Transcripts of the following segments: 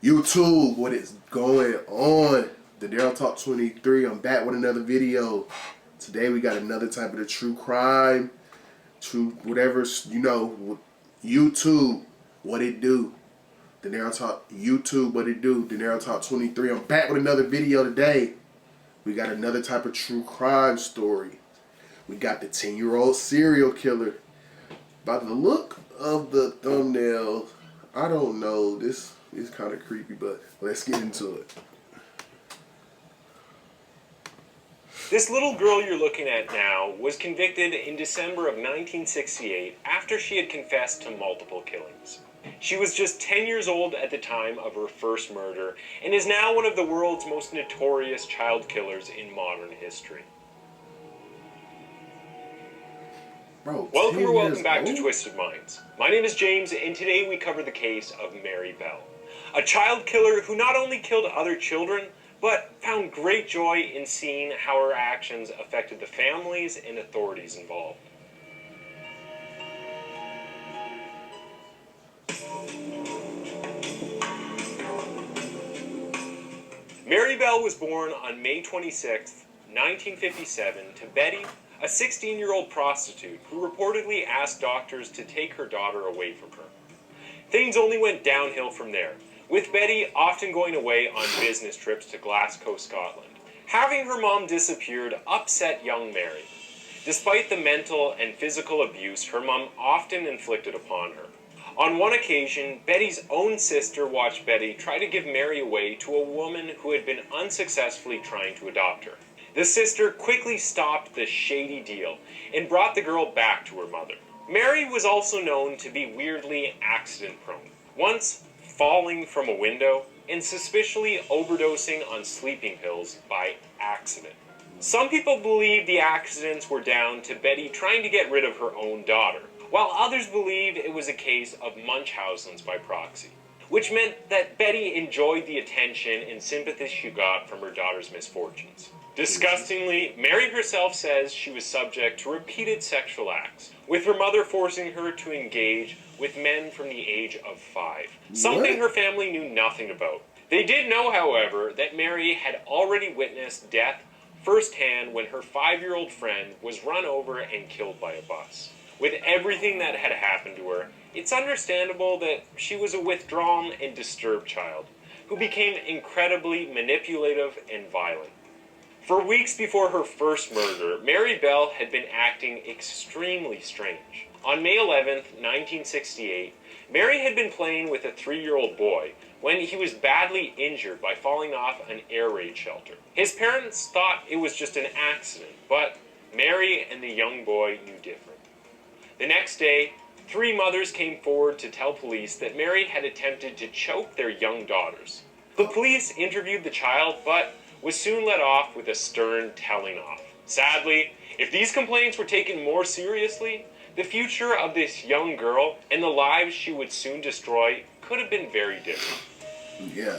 YouTube, what is going on? The Daryl Talk 23. I'm back with another video. Today we got another type of the true crime, true whatever, YouTube, what it do? The Daryl Talk YouTube, what it do? The Daryl Talk 23. I'm back with another video today. We got another type of true crime story. We got the 10-year-old serial killer. By the look of the thumbnail, I don't know, this is kind of creepy, but let's get into it. This little girl you're looking at now was convicted in December of 1968 after she had confessed to multiple killings. She was just 10 years old at the time of her first murder and is now one of the world's most notorious child killers in modern history. Bro, Welcome or welcome back to Twisted Minds. My name is James, and today we cover the case of Mary Bell, a child killer who not only killed other children, but found great joy in seeing how her actions affected the families and authorities involved. Mary Bell was born on May 26, 1957, to Betty, a 16-year-old prostitute who reportedly asked doctors to take her daughter away from her. Things only went downhill from there, with Betty often going away on business trips to Glasgow, Scotland. Having her mom disappeared upset young Mary. Despite the mental and physical abuse her mom often inflicted upon her. On one occasion, Betty's own sister watched Betty try to give Mary away to a woman who had been unsuccessfully trying to adopt her. The sister quickly stopped the shady deal and brought the girl back to her mother. Mary was also known to be weirdly accident-prone, once falling from a window and suspiciously overdosing on sleeping pills by accident. Some people believe the accidents were down to Betty trying to get rid of her own daughter, while others believe it was a case of Munchausen's by proxy, which meant that Betty enjoyed the attention and sympathy she got from her daughter's misfortunes. Disgustingly, Mary herself says she was subject to repeated sexual acts, with her mother forcing her to engage with men from the age of 5, something her family knew nothing about. They did know, however, that Mary had already witnessed death firsthand when her 5-year-old friend was run over and killed by a bus. With everything that had happened to her, it's understandable that she was a withdrawn and disturbed child, who became incredibly manipulative and violent. For weeks before her first murder, Mary Bell had been acting extremely strange. On May 11th, 1968, Mary had been playing with a 3-year-old boy when he was badly injured by falling off an air raid shelter. His parents thought it was just an accident, but Mary and the young boy knew different. The next day, 3 mothers came forward to tell police that Mary had attempted to choke their young daughters. The police interviewed the child, but was soon let off with a stern telling off. Sadly, if these complaints were taken more seriously, the future of this young girl and the lives she would soon destroy could have been very different. Yeah.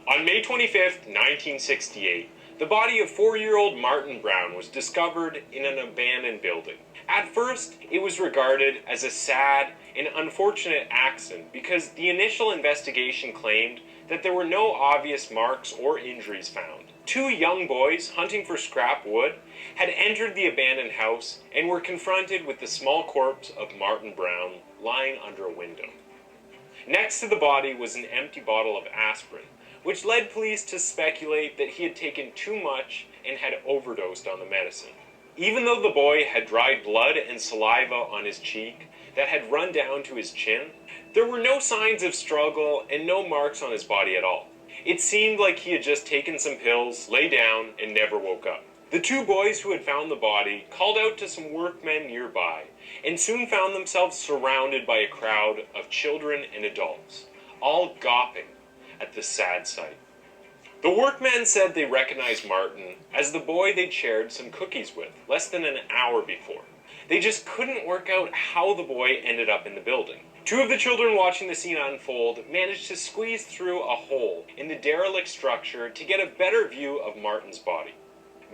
On May 25th, 1968, the body of 4-year-old Martin Brown was discovered in an abandoned building. At first, it was regarded as a sad and unfortunate accident because the initial investigation claimed that there were no obvious marks or injuries found. 2 young boys hunting for scrap wood had entered the abandoned house and were confronted with the small corpse of Martin Brown lying under a window. Next to the body was an empty bottle of aspirin, which led police to speculate that he had taken too much and had overdosed on the medicine. Even though the boy had dried blood and saliva on his cheek that had run down to his chin, there were no signs of struggle and no marks on his body at all. It seemed like he had just taken some pills, lay down, and never woke up. The 2 boys who had found the body called out to some workmen nearby and soon found themselves surrounded by a crowd of children and adults, all gawping at the sad sight. The workmen said they recognized Martin as the boy they'd shared some cookies with less than an hour before. They just couldn't work out how the boy ended up in the building. 2 of the children watching the scene unfold managed to squeeze through a hole in the derelict structure to get a better view of Martin's body.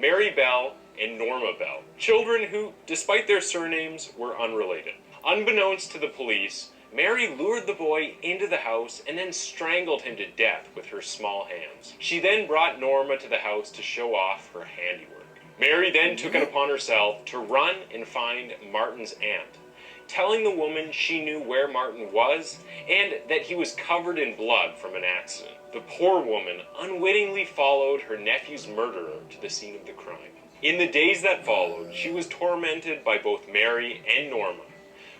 Mary Bell and Norma Bell, children who, despite their surnames, were unrelated. Unbeknownst to the police, Mary lured the boy into the house and then strangled him to death with her small hands. She then brought Norma to the house to show off her handiwork. Mary then took it upon herself to run and find Martin's aunt, telling the woman she knew where Martin was and that he was covered in blood from an accident. The poor woman unwittingly followed her nephew's murderer to the scene of the crime. In the days that followed, she was tormented by both Mary and Norma,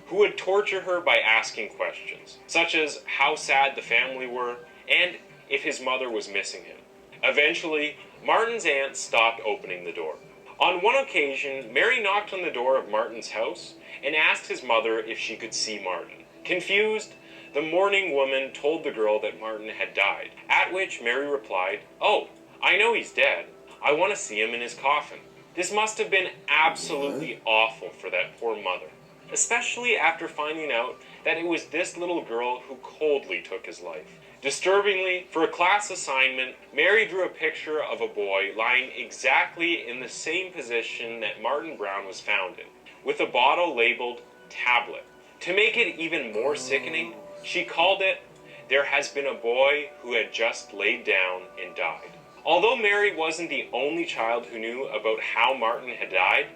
who would torture her by asking questions, such as how sad the family were and if his mother was missing him. Eventually, Martin's aunt stopped opening the door. On one occasion, Mary knocked on the door of Martin's house and asked his mother if she could see Martin. Confused, the mourning woman told the girl that Martin had died, at which Mary replied, "Oh, I know he's dead. I want to see him in his coffin." This must have been absolutely awful for that poor mother, especially after finding out that it was this little girl who coldly took his life. Disturbingly, for a class assignment, Mary drew a picture of a boy lying exactly in the same position that Martin Brown was found in, with a bottle labeled tablet. To make it even more sickening, she called it, "There has been a boy who had just laid down and died." Although Mary wasn't the only child who knew about how Martin had died,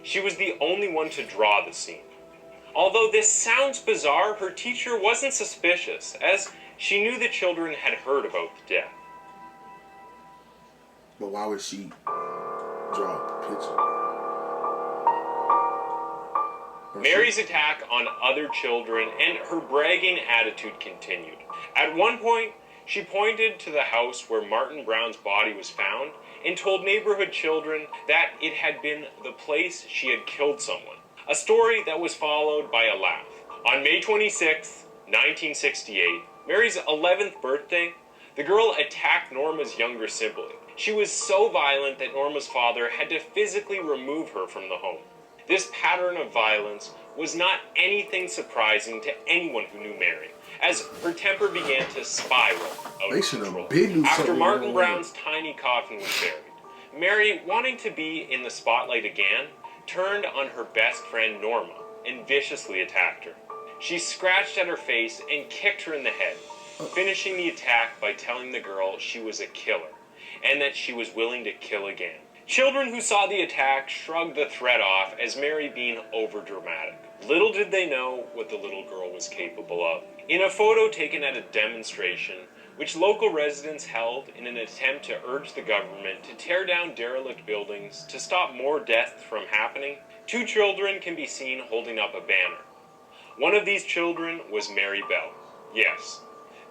she was the only one to draw the scene. Although this sounds bizarre, her teacher wasn't suspicious, as she knew the children had heard about the death. But why would she draw the picture? Mary's attack on other children and her bragging attitude continued. At one point, she pointed to the house where Martin Brown's body was found and told neighborhood children that it had been the place she had killed someone, a story that was followed by a laugh. On May 26, 1968, Mary's 11th birthday, the girl attacked Norma's younger sibling. She was so violent that Norma's father had to physically remove her from the home. This pattern of violence was not anything surprising to anyone who knew Mary, as her temper began to spiral out of control. After Martin Brown's tiny coffin was buried, Mary, wanting to be in the spotlight again, turned on her best friend Norma and viciously attacked her. She scratched at her face and kicked her in the head, finishing the attack by telling the girl she was a killer and that she was willing to kill again. Children who saw the attack shrugged the threat off as Mary being overdramatic. Little did they know what the little girl was capable of. In a photo taken at a demonstration, which local residents held in an attempt to urge the government to tear down derelict buildings to stop more deaths from happening, two children can be seen holding up a banner. One of these children was Mary Bell. Yes,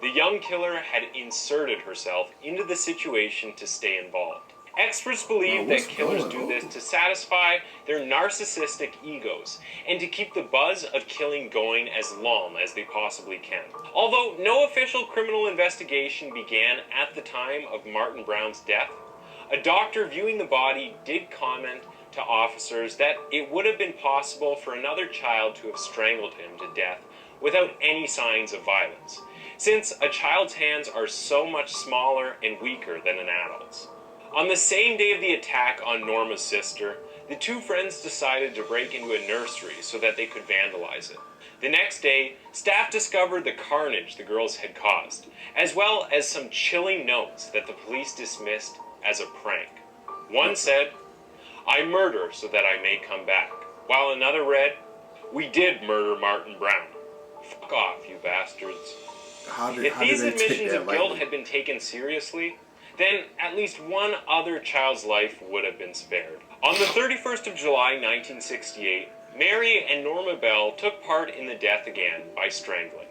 the young killer had inserted herself into the situation to stay involved. Experts believe that killers do this to satisfy their narcissistic egos and to keep the buzz of killing going as long as they possibly can. Although no official criminal investigation began at the time of Martin Brown's death, a doctor viewing the body did comment to officers that it would have been possible for another child to have strangled him to death without any signs of violence, since a child's hands are so much smaller and weaker than an adult's. On the same day of the attack on Norma's sister, the two friends decided to break into a nursery so that they could vandalize it. The next day, staff discovered the carnage the girls had caused, as well as some chilling notes that the police dismissed as a prank. One said, "I murder so that I may come back," while another read, "We did murder Martin Brown. Fuck off, you bastards." If these admissions of guilt had been taken seriously, then at least one other child's life would have been spared. On the 31st of July, 1968, Mary and Norma Bell took part in the death again by strangling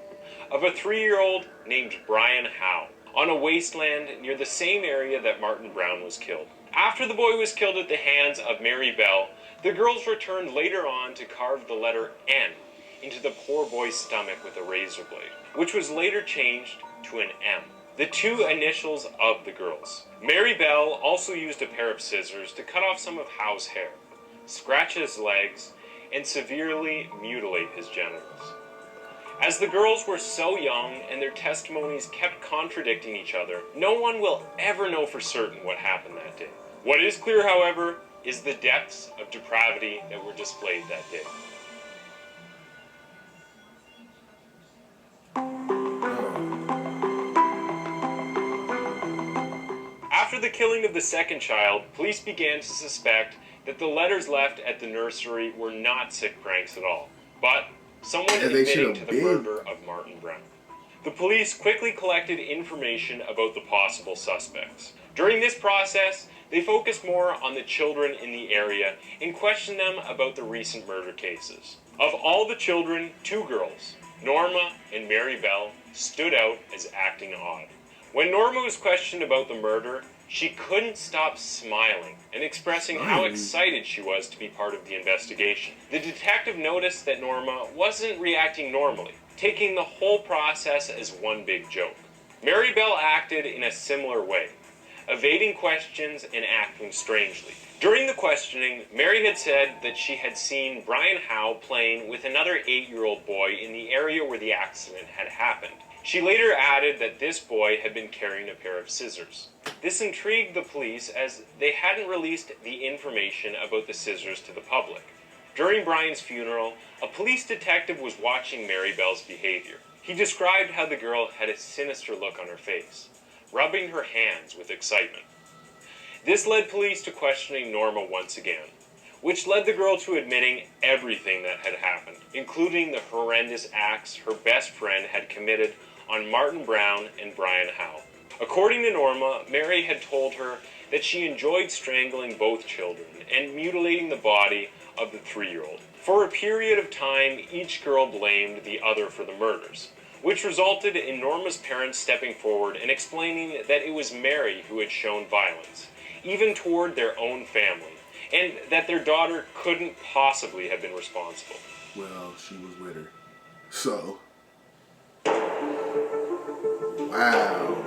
of a 3-year-old named Brian Howe on a wasteland near the same area that Martin Brown was killed. After the boy was killed at the hands of Mary Bell, the girls returned later on to carve the letter N into the poor boy's stomach with a razor blade, which was later changed to an M, the two initials of the girls. Mary Bell also used a pair of scissors to cut off some of Howe's hair, scratch his legs, and severely mutilate his genitals. As the girls were so young and their testimonies kept contradicting each other, no one will ever know for certain what happened that day. What is clear, however, is the depths of depravity that were displayed that day. After the killing of the second child, police began to suspect that the letters left at the nursery were not sick pranks at all, but someone admitting to the murder of Martin Brown. The police quickly collected information about the possible suspects. During this process, they focused more on the children in the area and questioned them about the recent murder cases. Of all the children, 2 girls, Norma and Mary Bell, stood out as acting odd. When Norma was questioned about the murder, she couldn't stop smiling and expressing how excited she was to be part of the investigation. The detective noticed that Norma wasn't reacting normally, taking the whole process as one big joke. Mary Bell acted in a similar way, evading questions and acting strangely. During the questioning, Mary had said that she had seen Brian Howe playing with another 8-year-old boy in the area where the accident had happened. She later added that this boy had been carrying a pair of scissors. This intrigued the police as they hadn't released the information about the scissors to the public. During Brian's funeral, a police detective was watching Mary Bell's behavior. He described how the girl had a sinister look on her face, rubbing her hands with excitement. This led police to questioning Norma once again, which led the girl to admitting everything that had happened, including the horrendous acts her best friend had committed on Martin Brown and Brian Howe. According to Norma, Mary had told her that she enjoyed strangling both children and mutilating the body of the 3-year-old. For a period of time, each girl blamed the other for the murders, which resulted in Norma's parents stepping forward and explaining that it was Mary who had shown violence, even toward their own family, and that their daughter couldn't possibly have been responsible. Well, she was with her. So, wow.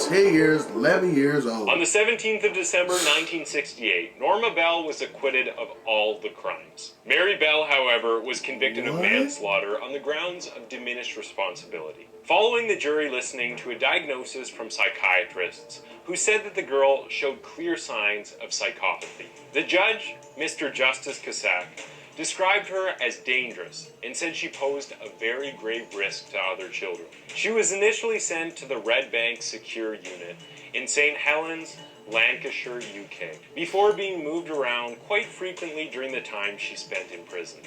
10 years, 11 years old. On the 17th of December, 1968, Norma Bell was acquitted of all the crimes. Mary Bell, however, was convicted of manslaughter on the grounds of diminished responsibility, following the jury listening to a diagnosis from psychiatrists who said that the girl showed clear signs of psychopathy. The judge, Mr. Justice Casack, described her as dangerous and said she posed a very grave risk to other children. She was initially sent to the Red Bank Secure Unit in St. Helens, Lancashire, UK, before being moved around quite frequently during the time she spent in prison.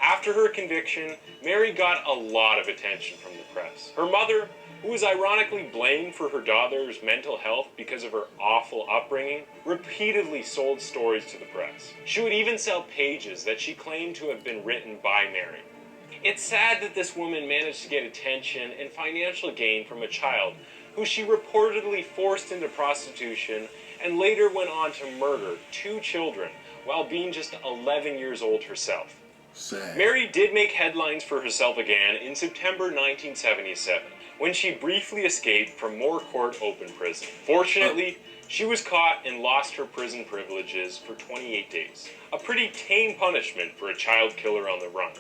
After her conviction, Mary got a lot of attention from the press. Her mother, who was ironically blamed for her daughter's mental health because of her awful upbringing, repeatedly sold stories to the press. She would even sell pages that she claimed to have been written by Mary. It's sad that this woman managed to get attention and financial gain from a child who she reportedly forced into prostitution and later went on to murder 2 children while being just 11 years old herself. Sad. Mary did make headlines for herself again in September 1977, when she briefly escaped from Moore Court Open Prison. Fortunately, she was caught and lost her prison privileges for 28 days. A pretty tame punishment for a child killer on the run.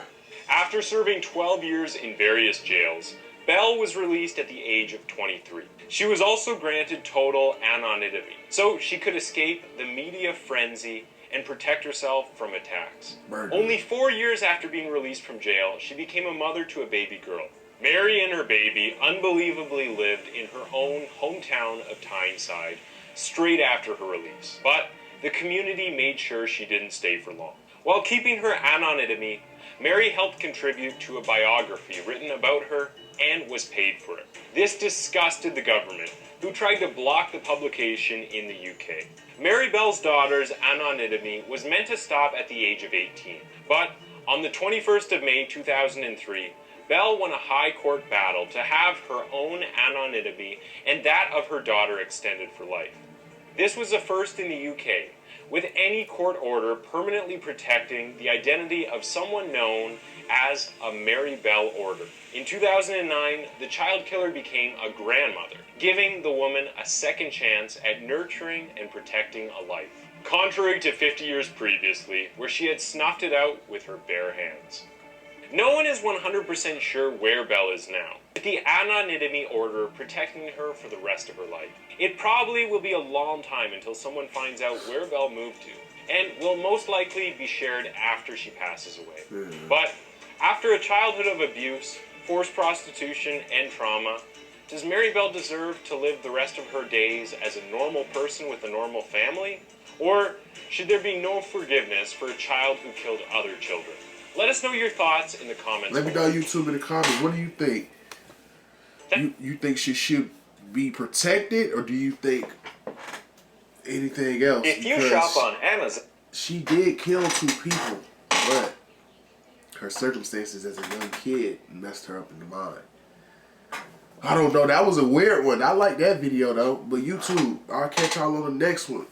After serving 12 years in various jails, Bell was released at the age of 23. She was also granted total anonymity, so she could escape the media frenzy and protect herself from attacks. Murder. Only 4 years after being released from jail, she became a mother to a baby girl. Mary and her baby unbelievably lived in her own hometown of Tyneside straight after her release, but the community made sure she didn't stay for long. While keeping her anonymity, Mary helped contribute to a biography written about her and was paid for it. This disgusted the government, who tried to block the publication in the UK. Mary Bell's daughter's anonymity was meant to stop at the age of 18, but on the 21st of May 2003, Bell won a high court battle to have her own anonymity and that of her daughter extended for life. This was a first in the UK, with any court order permanently protecting the identity of someone known as a Mary Bell order. In 2009, the child killer became a grandmother, giving the woman a second chance at nurturing and protecting a life, contrary to 50 years previously, where she had snuffed it out with her bare hands. No one is 100% sure where Belle is now, with the anonymity order protecting her for the rest of her life. It probably will be a long time until someone finds out where Belle moved to, and will most likely be shared after she passes away. But after a childhood of abuse, forced prostitution, and trauma, does Mary Belle deserve to live the rest of her days as a normal person with a normal family? Or should there be no forgiveness for a child who killed other children? Let us know your thoughts in the comments. Let me know YouTube in the comments. What do you think? You think she should be protected, or do you think anything else? If you Because shop on Amazon, she did kill 2 people, but her circumstances as a young kid messed her up in the mind. I don't know. That was a weird one. I like that video though. But YouTube, I'll catch y'all on the next one.